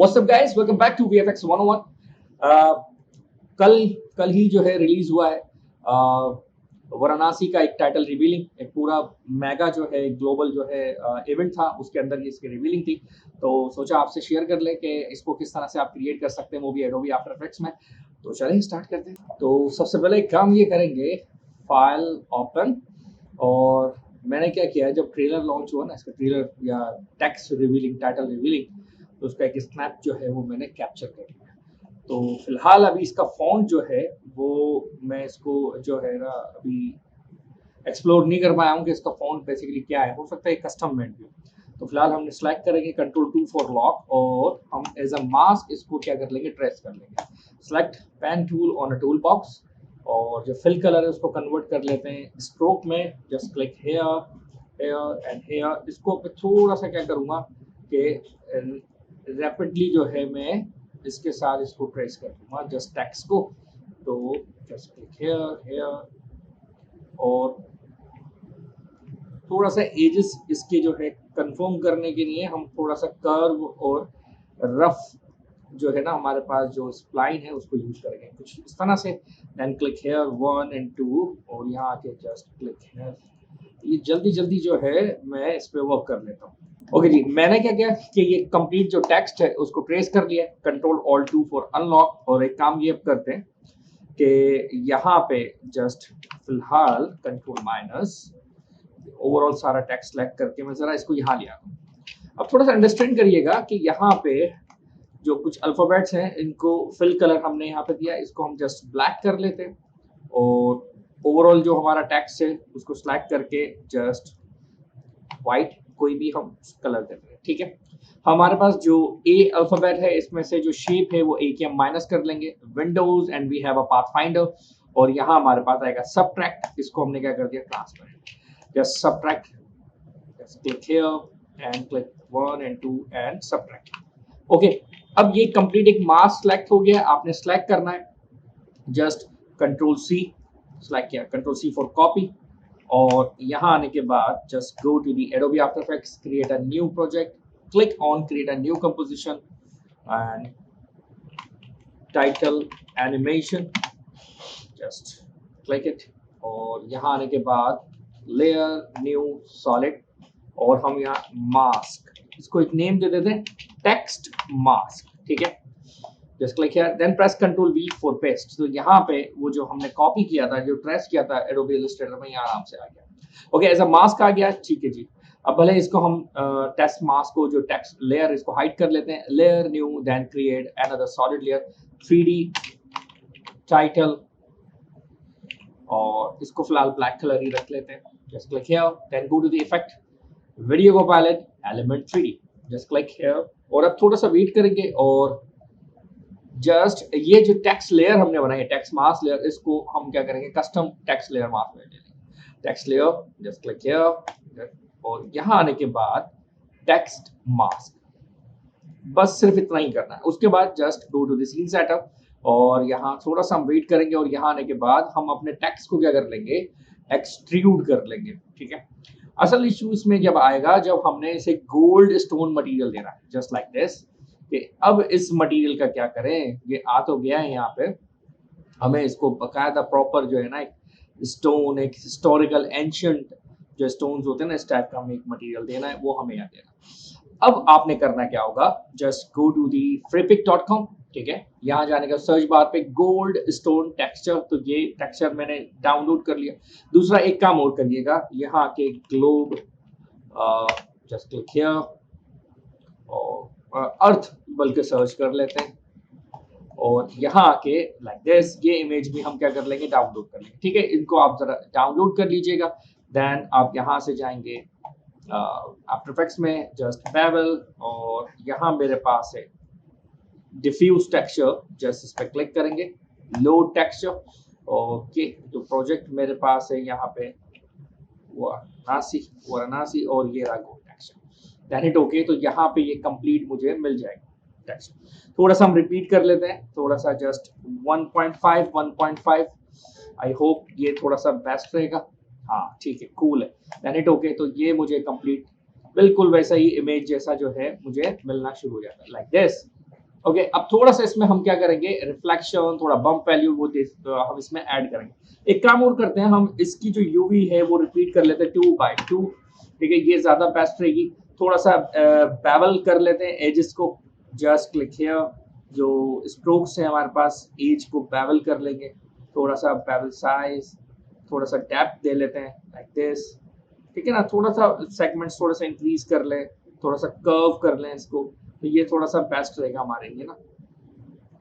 What's up guys, welcome back to VFX 101। कल कल ही जो है रिलीज हुआ है वाराणसी का एक टाइटल रिवीलिंग, एक पूरा मेगा जो है ग्लोबल जो है इवेंट था, उसके अंदर ही इसकी रिवीलिंग थी। तो सोचा आपसे शेयर कर ले कि इसको किस तरह से आप क्रिएट कर सकते हैं वो भी एडोबी आफ्टर इफेक्ट्स में। तो चलिए स्टार्ट करते हैं। तो सबसे पहले एक काम ये करेंगे, फाइल ओपन, और मैंने क्या किया है, जब ट्रेलर लॉन्च हुआ ना, इसका ट्रेलर या टेक्स्ट रिवीलिंग, टाइटल रिवीलिंग, तो उसका एक स्नैप जो है वो मैंने कैप्चर कर लिया। तो फिलहाल अभी इसका फॉन्ट जो है वो मैं इसको जो है ना अभी एक्सप्लोर नहीं कर पाया हूँ कि इसका फॉन्ट बेसिकली क्या है, हो सकता है कस्टम मेड भी। तो फिलहाल हमने सेलेक्ट करेंगे Ctrl+2 फॉर लॉक, और हम एज अ मास्क इसको क्या कर लेंगे, ट्रेस कर लेंगे। Select pen tool on a tool box, और जो फिल कलर है उसको कन्वर्ट कर लेते हैं स्ट्रोक में। Just click here, here and here. इसको मैं थोड़ा सा क्या करूँगा कि रैपिडली जो है मैं इसके साथ इसको ट्रेस कर दूंगा जस्ट टेक्स्ट को। तो जस्ट क्लिक हेयर, हेयर, और थोड़ा सा एजेस इसके जो है कंफर्म करने के लिए हम थोड़ा सा कर्व और रफ जो है ना हमारे पास जो स्प्लाइन है उसको यूज करेंगे कुछ इस तरह से। देन क्लिक हेयर 1 एंड 2, और यहाँ आके जस्ट क्लिक हेयर। ये जल्दी जल्दी जो है मैं इस पे वर्क कर लेता हूँ। ओके जी, मैंने क्या किया कि ये कंप्लीट जो टेक्स्ट है उसको ट्रेस कर लिया। Ctrl+Alt+2 फॉर अनलॉक, और एक काम ये अब करते हैं कि यहाँ पे जस्ट फिलहाल Ctrl- ओवरऑल सारा टेक्स्ट सेलेक्ट करके मैं जरा इसको यहाँ लिया। अब थोड़ा सा अंडरस्टैंड करिएगा कि यहाँ पे जो कुछ अल्फाबेट्स हैं इनको फिल कलर हमने यहाँ पे दिया, इसको हम जस्ट ब्लैक कर लेते हैं, और ओवरऑल जो हमारा टेक्स्ट है उसको सिलेक्ट करके जस्ट व्हाइट कोई भी हम कलर कर रहे हैं। ठीक है, हमारे पास जो ए अल्फाबेट है इसमें से जो शेप है वो ए की हम माइनस कर लेंगे। Windows and we have a path finder, और यहाँ हमारे पास आएगा सबट्रैक्ट, इसको हमने क्या कर दिया, transparent. Just subtract, just click here and click 1 and 2 and subtract. Okay, अब ये कंप्लीट एक मास्क सेलेक्ट हो गया। आपने सेलेक्ट करना है, जस्ट Ctrl+C सेलेक्ट किया, Ctrl+C फॉर कॉपी, और यहाँ आने के बाद just go to the Adobe After Effects, create a new project, click on create a new composition and title animation, just click it, और यहाँ आने के बाद लेयर न्यू सॉलिड, और हम यहाँ मास्क, इसको एक नेम दे देते हैं टेक्स्ट मास्क। ठीक है, just click here, then press Ctrl+V for paste. तो यहाँ पे वो जो हमने कॉपी किया था, जो ट्रेस किया था एडोबी इलस्ट्रेटर में, यहाँ आराम से आ गया। ओके, एज अ मास्क आ गया। ठीक है जी, अब भले इसको हम टेक्स्ट मास्क को, जो टेक्स्ट लेयर, इसको हाइड कर लेते हैं। Layer new, then create another solid layer, 3D title, और इसको फिलहाल ब्लैक कलर ही रख लेते हैं। Just click here, then go to the effect, video copilot, element 3D, just click here, और अब थोड़ा सा वेट करेंगे, और जस्ट ये जो टेक्स्ट लेयर हमने बनाई है, टेक्स्ट मास्क लेयर, इसको हम क्या करेंगे, कस्टम टेक्स्ट लेयर मास्क ले लेंगे। Text layer, just click here, और यहाँ आने के बाद टेक्स्ट मास्क, बस सिर्फ इतना ही करना है। उसके बाद just go to the scene setup, और यहाँ थोड़ा सा हम वेट करेंगे, और यहाँ आने के बाद हम अपने टेक्स्ट को क्या कर लेंगे, एक्सट्रूड कर लेंगे। ठीक है, असल इशू इसमें जब आएगा जब हमने इसे गोल्ड स्टोन मटेरियल देना है, जस्ट लाइक दिस। कि अब इस मटेरियल का क्या करें, ये आ तो गया है यहाँ पे, हमें इसको बकायदा प्रॉपर जो है ना एक स्टोन, एक हिस्टोरिकल एंशियंट जो स्टोन्स होते हैं ना, इस टाइप का हमें एक मटेरियल देना है, वो हमें यहाँ देना। अब आपने करना क्या होगा, just go to the freepik.com। ठीक है, यहाँ जाने का सर्च बार पे गोल्ड स्टोन टेक्सचर, तो ये टेक्सचर मैंने डाउनलोड कर लिया। दूसरा एक काम और करिएगा, यहाँ के ग्लोब, जस्ट क्लिक हियर, और अर्थ बल्कि सर्च कर लेते हैं, और यहाँ आके लाइक दिस ये इमेज भी हम क्या कर लेंगे, डाउनलोड कर लेंगे। ठीक है, इनको आप जरा डाउनलोड कर लीजिएगा। देन आप यहाँ से जाएंगे आफ्टर इफेक्ट्स में, जस्ट बेवल, और यहाँ मेरे पास है डिफ्यूज टेक्सचर, जस्ट इस पर क्लिक करेंगे, लोड टेक्सचर। ओके, तो प्रोजेक्ट मेरे पास है यहाँ पे वाराणसी, और ये रहा gold texture. Then it okay, तो यहाँ पे ये कंप्लीट मुझे मिल जाएगा टेक्स्ट। थोड़ा सा हम रिपीट कर लेते हैं, थोड़ा सा जस्ट 1.5 आई होप ये थोड़ा सा बेस्ट रहेगा। हाँ ठीक है, कूल है। देन इट ओके, तो ये मुझे कंप्लीट बिल्कुल वैसा ही इमेज जैसा जो है मुझे मिलना शुरू हो जाता है, लाइक दिस। ओके अब थोड़ा सा इसमें हम क्या करेंगे, रिफ्लेक्शन, थोड़ा बम्प वैल्यू वो हम इसमें ऐड करेंगे। एक काम और करते हैं, हम इसकी जो यूवी है वो रिपीट कर लेते हैं 2/2, ठीक है, ये ज्यादा बेस्ट रहेगी। थोड़ा सा बेवल कर लेते हैं एजेस को, जस्ट क्लिक हियर, जो स्ट्रोक्स है हमारे पास एज को बेवल कर लेंगे, थोड़ा सा बेवल साइज, थोड़ा सा डेप्थ दे लेते हैं लाइक दिस, ठीक है ना, थोड़ा सा सेगमेंट्स थोड़ा सा इंक्रीज कर लें, थोड़ा सा कर्व कर लें इसको, तो ये थोड़ा सा बेस्ट रहेगा हमारे लिए ना।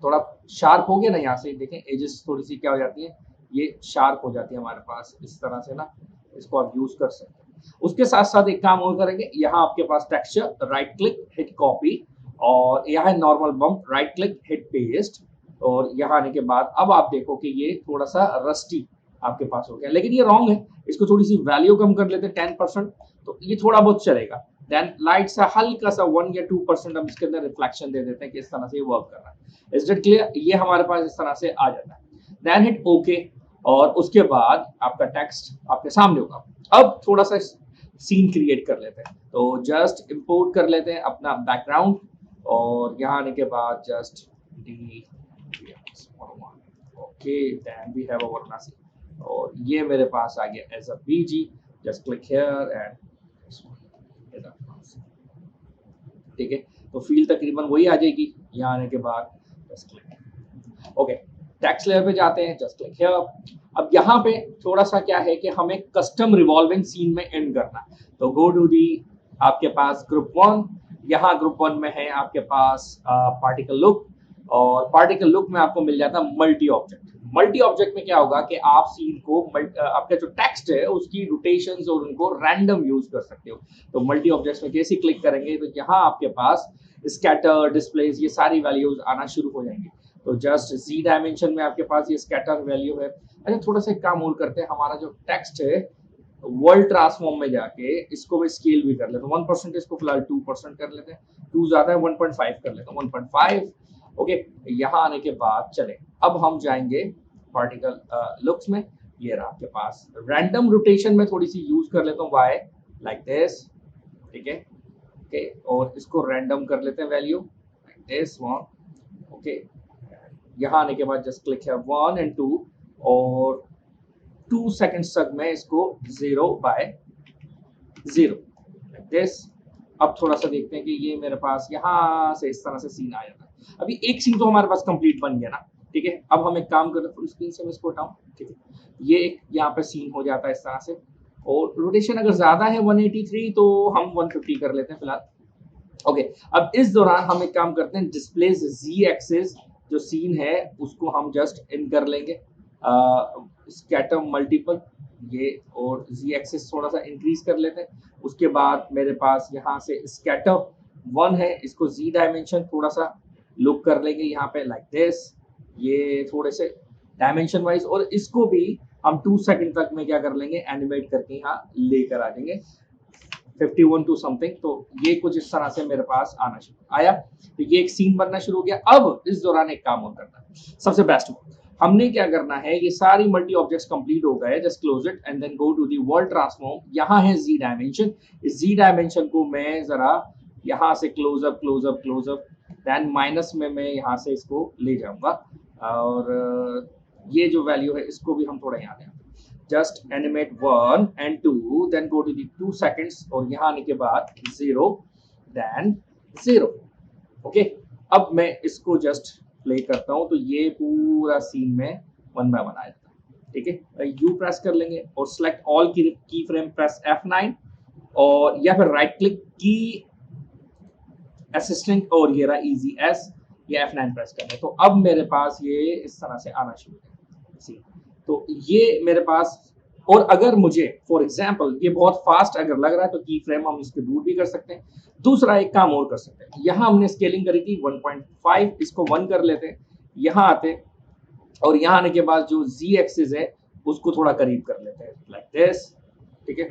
थोड़ा शार्प हो गया ना, यहाँ से देखें एजेस थोड़ी सी क्या हो जाती है, ये शार्प हो जाती है हमारे पास इस तरह से ना, इसको आप यूज कर सकते हैं। उसके साथ साथ एक काम और करेंगे, यहाँ आपके पास texture, right click hit copy, और यहाँ है normal bump, right click hit paste, और यहाँ आने के बाद अब आप देखो कि ये थोड़ा सा रस्टी आपके पास हो गया, लेकिन ये रॉन्ग है, इसको थोड़ी सी वैल्यू कम कर लेते हैं 10%, तो ये थोड़ा बहुत चलेगा। देन लाइट सा हल्का सा 1 या 2% हम इसके अंदर रिफ्लेक्शन दे देते हैं कि इस तरह से ये वर्क कर रहा है। Is it clear? ये हमारे पास इस तरह से आ जाता है। देन हिट ओके, और उसके बाद आपका टेक्स्ट आपके सामने होगा। अब थोड़ा सा सीन क्रिएट कर लेते हैं, तो जस्ट इंपोर्ट कर लेते हैं अपना बैकग्राउंड, और यहाँ आने के बाद just D okay, then we have our नासी, और ये मेरे पास आ गया as a BG, just click here and ठीक है, तो फील तकरीबन वही आ जाएगी। यहाँ आने के बाद just click okay, text layer पे जाते हैं, जस्ट क्लिक हियर। अब यहाँ पे थोड़ा सा क्या है कि हमें कस्टम रिवॉल्विंग सीन में एंड करना, तो गो टू दी आपके पास ग्रुप 1, यहाँ ग्रुप 1 में है आपके पास पार्टिकल लुक, और पार्टिकल लुक में आपको मिल जाता है मल्टी ऑब्जेक्ट। मल्टी ऑब्जेक्ट में क्या होगा कि आप सीन को आपका जो टेक्स्ट है उसकी रोटेशंस और उनको रैंडम यूज कर सकते हो। तो मल्टी ऑब्जेक्ट्स में जैसे क्लिक करेंगे तो यहाँ आपके पास स्कैटर, डिस्प्लेस, ये सारी वैल्यूज आना शुरू हो जाएंगी। तो जस्ट जी डायमेंशन में आपके पास ये स्कैटर वैल्यू है। अच्छा थोड़ा सा काम और करते हैं, हमारा जो टेक्स्ट है वर्ल्ड ट्रांसफॉर्म में जाके इसको मैं स्केल भी कर लेता हूँ, 1% इसको फिलहाल 2% कर लेते हैं, 2 ज्यादा है 1.5 कर लेता हूँ, 1.5 ओके। यहाँ आने के बाद चले अब हम जाएंगे पार्टिकल लुक्स में, ये रहा आपके पास रैंडम रोटेशन में थोड़ी सी यूज कर लेता हूँ वाई लाइक दिस, ठीक है ओके, और इसको रैंडम कर लेते हैं value like this one okay. यहाँ आने के बाद जस्ट क्लिक है 1 and 2 और 2 सेकेंड्स तक मैं इसको 0/0 लाइक दिस। अब थोड़ा सा देखते हैं कि ये मेरे पास यहाँ से इस तरह से सीन आ जाता है। अभी एक सीन तो हमारे पास कंप्लीट बन गया ना, ठीक है। अब हम एक काम करते हैं, फुल स्क्रीन से मैं इसको हटाऊं, ठीक है। ये एक यहाँ पे सीन हो जाता है इस तरह से, और रोटेशन अगर ज्यादा है 183 तो हम 150 कर लेते हैं फिलहाल ओके। अब इस दौरान हम एक काम करते हैं, डिस्प्लेस जी एक्सिस जो सीन है उसको हम जस्ट इन कर लेंगे, स्कैटर मल्टीपल ये, और जी एक्सिस थोड़ा सा इंक्रीज कर लेते हैं। उसके बाद मेरे पास यहाँ से स्कैटर 1 है, इसको जी डायमेंशन थोड़ा सा लुक कर लेंगे यहाँ पे लाइक दिस, ये थोड़े से डायमेंशन वाइज, और इसको भी हम 2 सेकंड तक में क्या कर लेंगे, एनिमेट करके यहाँ लेकर आ जाएंगे 51 टू समथिंग। तो ये कुछ इस तरह से मेरे पास आना शुरू आया, तो ये एक सीन बनना शुरू हो गया। अब इस दौरान एक काम और करना है, सबसे बेस्ट हमने क्या करना है, ये सारी मल्टी ऑब्जेक्ट्स कंप्लीट हो गए, just close it and then go to the world transform. यहाँ है जी डायमेंशन, इस जी डायमेंशन को मैं जरा यहाँ से क्लोज अप, देन माइनस में मैं यहाँ से इसको ले जाऊंगा, और ये जो वैल्यू है इसको भी हम थोड़ा यहाँ दें, just animate 1 and 2 then go to the 2 seconds, और यहाँ आने के बाद 0 देन 0 ओके। अब मैं इसको जस्ट प्ले करता हूँ, तो ये पूरा सीन में 1 by 1 आ जाता है, ठीक है। यू प्रेस कर लेंगे और सिलेक्ट ऑल की फ्रेम, प्रेस F9, और या फिर राइट क्लिक की असिस्टेंट, और ये रहा इजी एस, ये F9 प्रेस कर लें। तो अब मेरे पास ये इस तरह से आना शुरू है, तो ये मेरे पास। और अगर मुझे फॉर एग्जांपल ये बहुत फास्ट अगर लग रहा है तो की फ्रेम हम इसके दूर भी कर सकते हैं। दूसरा एक काम और कर सकते हैं, यहाँ हमने स्केलिंग करी थी 1.5, इसको 1 कर लेते हैं, यहाँ आते और यहाँ आने के बाद जो जी एक्सिस है उसको थोड़ा करीब कर लेते हैं लाइक दिस, ठीक है।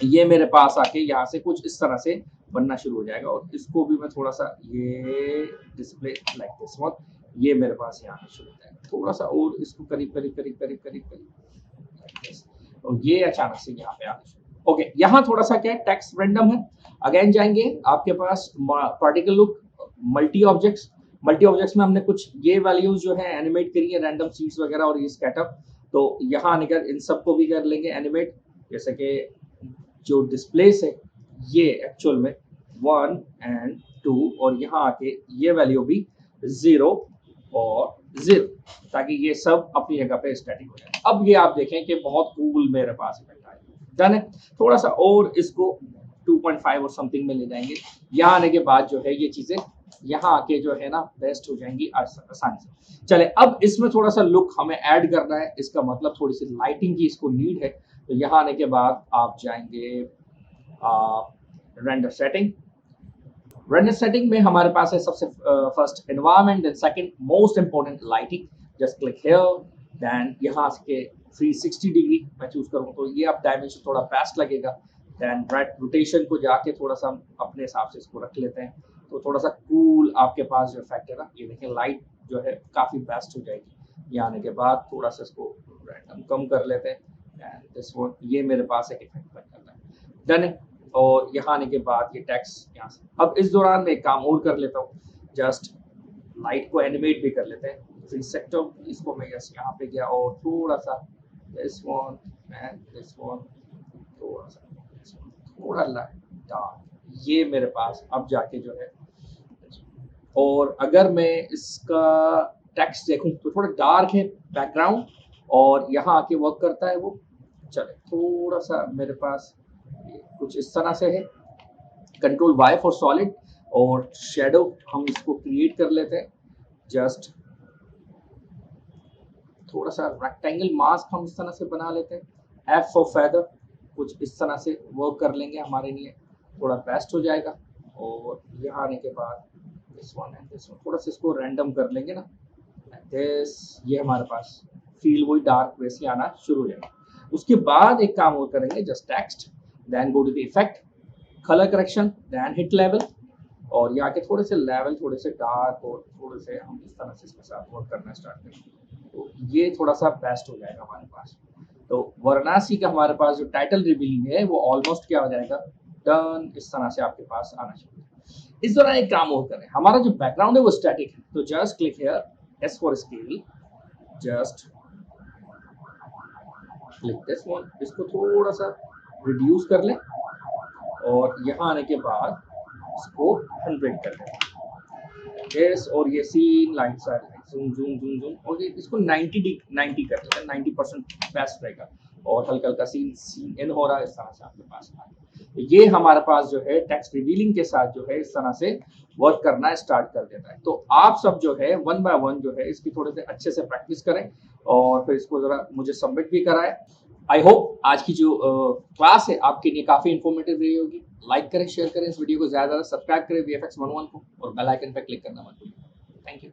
ये मेरे पास आके यहाँ से कुछ इस तरह से बनना शुरू हो जाएगा, और इसको भी मैं थोड़ा सा ये डिस्प्ले लाइक दिस वन, ये मेरे पास यहाँ शुरू हो जाएगा, थोड़ा सा और इसको करीब, और ये अचानक से यहाँ पे आना ओके। यहाँ थोड़ा सा क्या है, टेक्स्ट रैंडम है। अगेन जाएंगे आपके पास particle look, multi objects, multi objects में हमने कुछ ये वैल्यूज जो है एनिमेट करी है, रैंडम सीड्स वगैरह और ये स्कैटर, तो यहाँ आने का इन सबको भी कर लेंगे एनिमेट, जैसे कि जो डिस्प्लेस है ये एक्चुअल में 1 एंड 2 और यहाँ आके ये वैल्यू भी 0 और 0, ताकि ये सब अपनी जगह पे स्टैटिक हो जाए। अब ये आप देखें कि बहुत कूल मेरे पास इफेक्ट आया, डन है। थोड़ा सा और इसको 2.5 और समथिंग में ले जाएंगे। यहाँ आने के बाद जो है ये चीजें यहाँ आके जो है ना बेस्ट हो जाएंगी आसानी से। चले अब इसमें थोड़ा सा लुक हमें ऐड करना है, इसका मतलब थोड़ी सी लाइटिंग की इसको नीड है। तो यहाँ आने के बाद आप जाएंगे रेंडर सेटिंग। रेंडर सेटिंग में हमारे पास है सबसे first environment, then second most important lighting. Just click here, then यहाँ के 360 डिग्री मैं चूज करूँ तो ये अब डायमेंशन थोड़ा फास्ट लगेगा। देन रोटेशन को जाके थोड़ा सा हम अपने हिसाब से इसको रख लेते हैं, तो थोड़ा सा कूल आपके पास जो इफेक्ट है ना, ये देखें लाइट जो है काफी बेस्ट हो जाएगी। ये आने के बाद थोड़ा सा इसको रैंडम कम कर लेते हैं, एंड दिस वन ये मेरे पास एक इफेक्ट बन जाता है, डन है। और यहाँ आने के बाद ये टेक्स्ट यहाँ से, अब इस दौरान मैं एक काम और कर लेता हूँ, जस्ट लाइट को एनिमेट भी कर लेते हैं। फ्री सेक्टर इसको मैं जस्ट यहाँ पे गया और थोड़ा सा this one and this one, थोड़ा सा थोड़ा डार्क, ये मेरे पास अब जाके जो है। और अगर मैं इसका टेक्स्ट देखूं तो थोड़ा डार्क है बैकग्राउंड और यहाँ आके वर्क करता है वो। चले थोड़ा सा मेरे पास कुछ इस तरह से है, कंट्रोल वाई फॉर सॉलिड, और शेडो हम इसको क्रिएट कर लेते हैं। जस्ट थोड़ा सा रेक्टेंगल मास्क हम इस तरह से बना लेते हैं। एफ फॉर फेदर, कुछ इस तरह से वर्क कर लेंगे, हमारे लिए थोड़ा बेस्ट हो जाएगा। और यहाँ आने के बाद this one and this one थोड़ा सा इसको रैंडम कर लेंगे ना, दिस ये हमारे पास फील वही डार्क वैसे आना शुरू हो जाएगा। उसके बाद एक काम और करेंगे, just text, then go to the effect, colour correction, then hit level, और यहाँ के थोड़े से लेवल थोड़े से डार्क और थोड़े से हम इस तरह से इसके साथ वर्क करना स्टार्ट करेंगे, तो ये थोड़ा सा बेस्ट हो जाएगा हमारे पास। तो वाराणसी का हमारे पास जो टाइटल रिवीलिंग है वो ऑलमोस्ट क्या हो जाएगा, डन, इस तरह से आपके पास आना चाहिए। इस दौरान एक काम और करें, हमारा जो बैकग्राउंड है वो स्टैटिक है, तो just click here, S for scale, just click this one, इसको थोड़ा सा रिड्यूस कर लें और यहाँ आने के बाद इसको 100 कर लें, यस, और ये scene line side zoom zoom zoom zoom, और ये इसको 90 कर लेते हैं, 90% बेस्ट रहेगा। और हल्का हल्का सीन इन हो रहा है, इस तरह से आपके पास ये हमारे पास जो है टेक्स्ट रिवीलिंग के साथ जो है इस तरह से वर्क करना स्टार्ट कर देता है। तो आप सब जो है 1 बाय 1 जो है इसकी थोड़े से अच्छे से प्रैक्टिस करें और फिर इसको जरा मुझे सबमिट भी कराएं। आई होप आज की जो क्लास है आपके लिए काफी इंफॉर्मेटिव रही होगी। लाइक करें, शेयर करें इस वीडियो को, ज्यादा सब्सक्राइब करें VFX 101 को और बेल आइकन पर क्लिक करना मत भूलिए। Thank you.